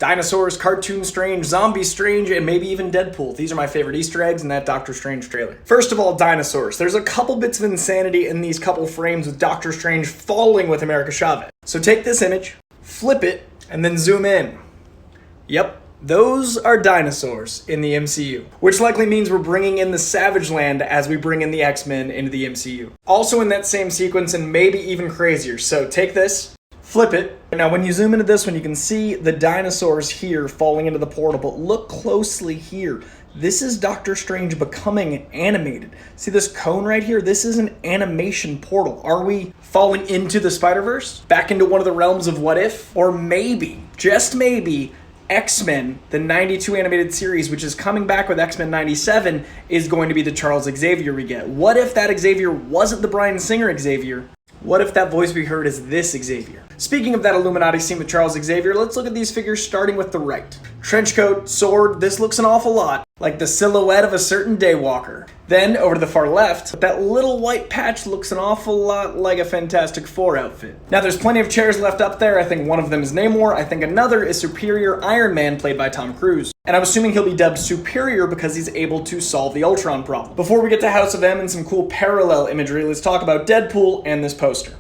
Dinosaurs, Cartoon Strange, Zombie Strange, and maybe even Deadpool. These are my favorite Easter eggs in that Doctor Strange trailer. First of all, Dinosaurs. There's a couple bits of insanity in these couple frames with Doctor Strange falling with America Chavez. So take this image, flip it, and then zoom in. Yep. Those are dinosaurs in the MCU, which likely means we're bringing in the Savage Land as we bring in the X-Men into the MCU. Also in that same sequence, and maybe even crazier. So take this, flip it. Now when you zoom into this one, you can see the dinosaurs here falling into the portal, but look closely here. This is Doctor Strange becoming animated. See this cone right here? This is an animation portal. Are we falling into the Spider-Verse? Back into one of the realms of what if? Or maybe, just maybe, X-Men, the 92 animated series, which is coming back with X-Men 97, is going to be the Charles Xavier we get. What if that Xavier wasn't the Bryan Singer Xavier? What if that voice we heard is this Xavier? Speaking of that Illuminati scene with Charles Xavier, let's look at these figures starting with the right. Trench coat, sword, this looks an awful lot like the silhouette of a certain daywalker. Then, over to the far left, that little white patch looks an awful lot like a Fantastic Four outfit. Now, there's plenty of chairs left up there. I think one of them is Namor. I think another is Superior Iron Man, played by Tom Cruise. And I'm assuming he'll be dubbed Superior because he's able to solve the Ultron problem. Before we get to House of M and some cool parallel imagery, let's talk about Deadpool and this poster.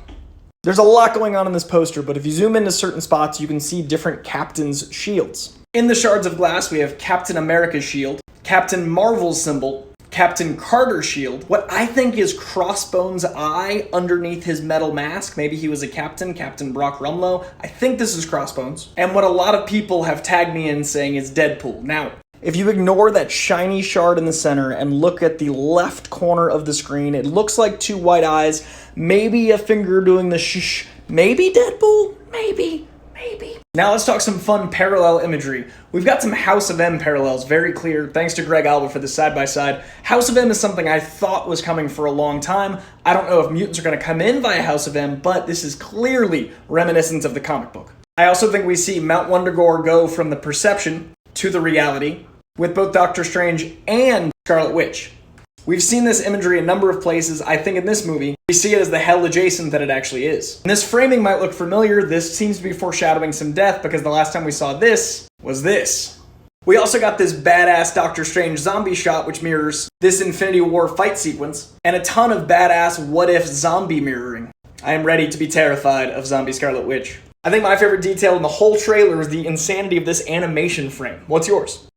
There's a lot going on in this poster, but if you zoom into certain spots, you can see different captains' shields. In the shards of glass, we have Captain America's shield, Captain Marvel's symbol, Captain Carter's shield, what I think is Crossbones' eye underneath his metal mask. Maybe he was a captain, Captain Brock Rumlow. I think this is Crossbones. And what a lot of people have tagged me in saying is Deadpool. Now, if you ignore that shiny shard in the center and look at the left corner of the screen, it looks like two white eyes, maybe a finger doing the shh, maybe Deadpool, maybe. Now let's talk some fun parallel imagery. We've got some House of M parallels, very clear. Thanks to Greg Alba for the side-by-side. House of M is something I thought was coming for a long time. I don't know if mutants are going to come in via House of M, but this is clearly reminiscent of the comic book. I also think we see Mount Wundagore go from the perception to the reality with both Doctor Strange and Scarlet Witch. We've seen this imagery a number of places. I think in this movie, we see it as the hell adjacent that it actually is. And this framing might look familiar. This seems to be foreshadowing some death because the last time we saw this was this. We also got this badass Doctor Strange zombie shot, which mirrors this Infinity War fight sequence, and a ton of badass what-if zombie mirroring. I am ready to be terrified of zombie Scarlet Witch. I think my favorite detail in the whole trailer is the insanity of this animation frame. What's yours?